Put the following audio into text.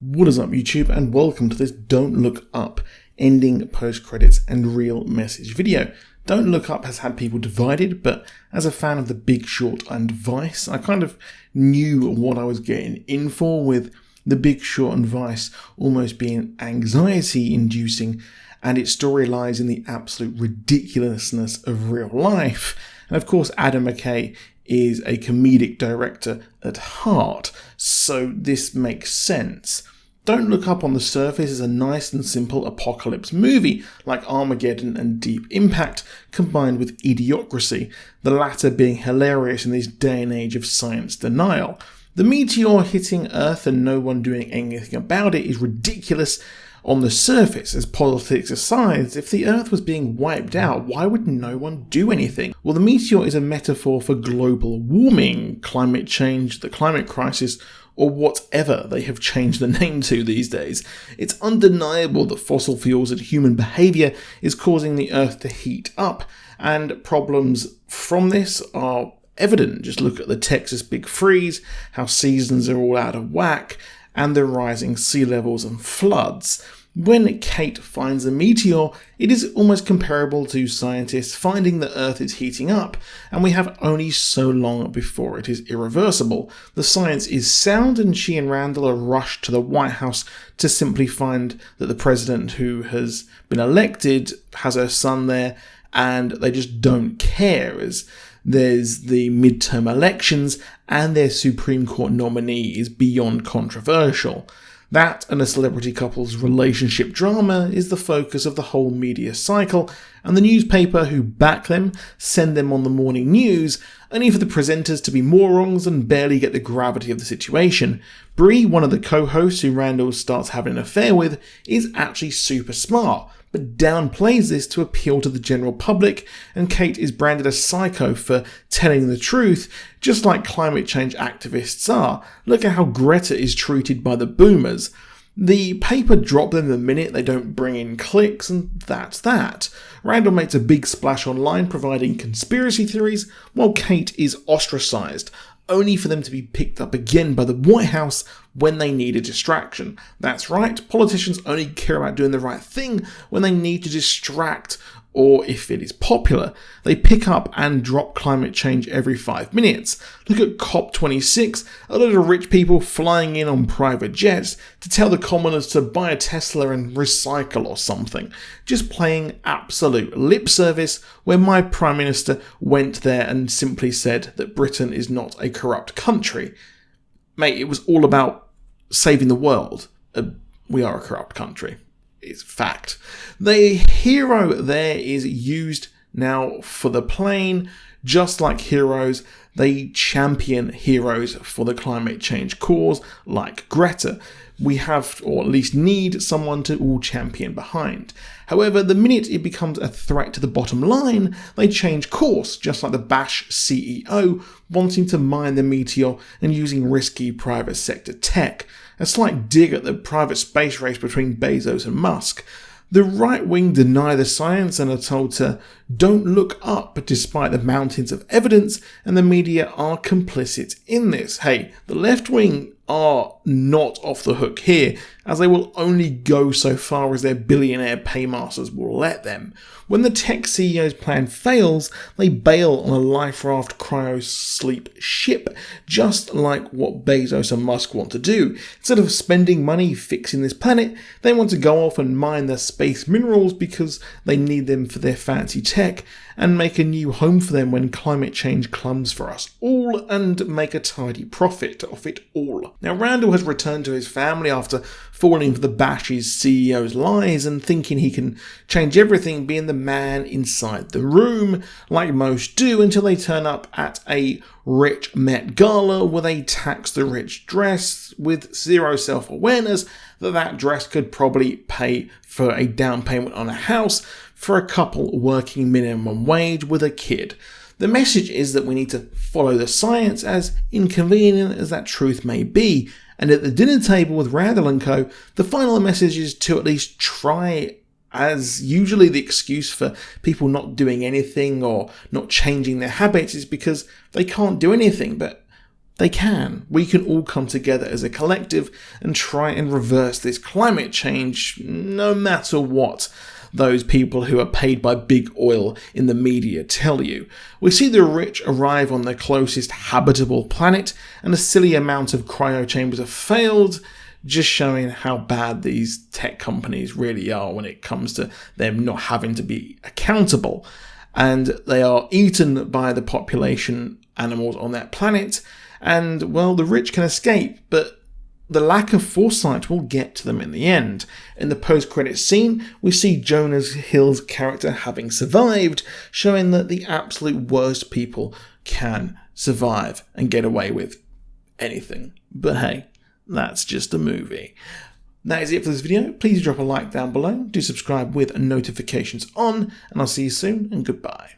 What is up, YouTube, and welcome to this Don't Look Up ending post-credits and real message video. Don't Look Up has had people divided, but as a fan of The Big Short and Vice, I kind of knew what I was getting in for, with The Big Short and Vice almost being anxiety-inducing, and its story lies in the absolute ridiculousness of real life. And of course, Adam McKay is a comedic director at heart, so this makes sense. Don't Look Up on the surface is a nice and simple apocalypse movie, like Armageddon and Deep Impact, combined with Idiocracy, the latter being hilarious in this day and age of science denial. The meteor hitting Earth and no one doing anything about it is ridiculous on the surface, as politics aside. If the Earth was being wiped out, why would no one do anything? Well, the meteor is a metaphor for global warming, climate change, the climate crisis, or whatever they have changed the name to these days. It's undeniable that fossil fuels and human behaviour is causing the Earth to heat up, and problems from this are evident. Just look at the Texas Big Freeze, how seasons are all out of whack, and the rising sea levels and floods. When Kate finds a meteor, it is almost comparable to scientists finding the Earth is heating up, and we have only so long before it is irreversible. The science is sound, and she and Randall are rushed to the White House to simply find that the president who has been elected has her son there, and they just don't care, as there's the midterm elections and their Supreme Court nominee is beyond controversial. That and a celebrity couple's relationship drama is the focus of the whole media cycle, and the newspaper who back them send them on the morning news, only for the presenters to be morons and barely get the gravity of the situation. Bree, one of the co-hosts who Randall starts having an affair with, is actually super smart, but downplays this to appeal to the general public, and Kate is branded a psycho for telling the truth, just like climate change activists are. Look at how Greta is treated by the boomers. The paper drop them the minute they don't bring in clicks, and that's that. Randall makes a big splash online providing conspiracy theories, while Kate is ostracised, only for them to be picked up again by the White House when they need a distraction. That's right, politicians only care about doing the right thing when they need to distract, or if it is popular. They pick up and drop climate change every 5 minutes. Look at COP26, a lot of rich people flying in on private jets to tell the commoners to buy a Tesla and recycle or something. Just playing absolute lip service, where my Prime Minister went there and simply said that Britain is not a corrupt country. Mate, it was all about saving the world. We are a corrupt country. It's fact. The hero there is used now for the plane. Just like heroes, they champion heroes for the climate change cause, like Greta. We have, or at least need, someone to all champion behind. However, the minute it becomes a threat to the bottom line, they change course, just like the Bash CEO wanting to mine the meteor and using risky private sector tech. A slight dig at the private space race between Bezos and Musk. The right wing deny the science and are told to don't look up despite the mountains of evidence, and the media are complicit in this. Hey, the left wing are not off the hook here, as they will only go so far as their billionaire paymasters will let them. When the tech CEO's plan fails, they bail on a life raft cryo-sleep ship, just like what Bezos and Musk want to do. Instead of spending money fixing this planet, they want to go off and mine the space minerals because they need them for their fancy tech, and make a new home for them when climate change comes for us all, and make a tidy profit off it all. Now, Randall has returned to his family after falling for the Bash's CEO's lies and thinking he can change everything, being the man inside the room, like most do, until they turn up at a rich Met Gala where they tax the rich dress with zero self-awareness that that dress could probably pay for a down payment on a house for a couple working minimum wage with a kid. The message is that we need to follow the science, as inconvenient as that truth may be, and at the dinner table with Randall and co, the final message is to at least try, as usually the excuse for people not doing anything or not changing their habits is because they can't do anything. But They can. We can all come together as a collective and try and reverse this climate change, no matter what those people who are paid by big oil in the media tell you. We see the rich arrive on their closest habitable planet, and a silly amount of cryo chambers have failed, just showing how bad these tech companies really are when it comes to them not having to be accountable. And they are eaten by the population animals on that planet, and, well, the rich can escape, but the lack of foresight will get to them in the end. In the post-credits scene, we see Jonah Hill's character having survived, showing that the absolute worst people can survive and get away with anything. But hey, that's just a movie. That is it for this video. Please drop a like down below, do subscribe with notifications on, and I'll see you soon, and goodbye.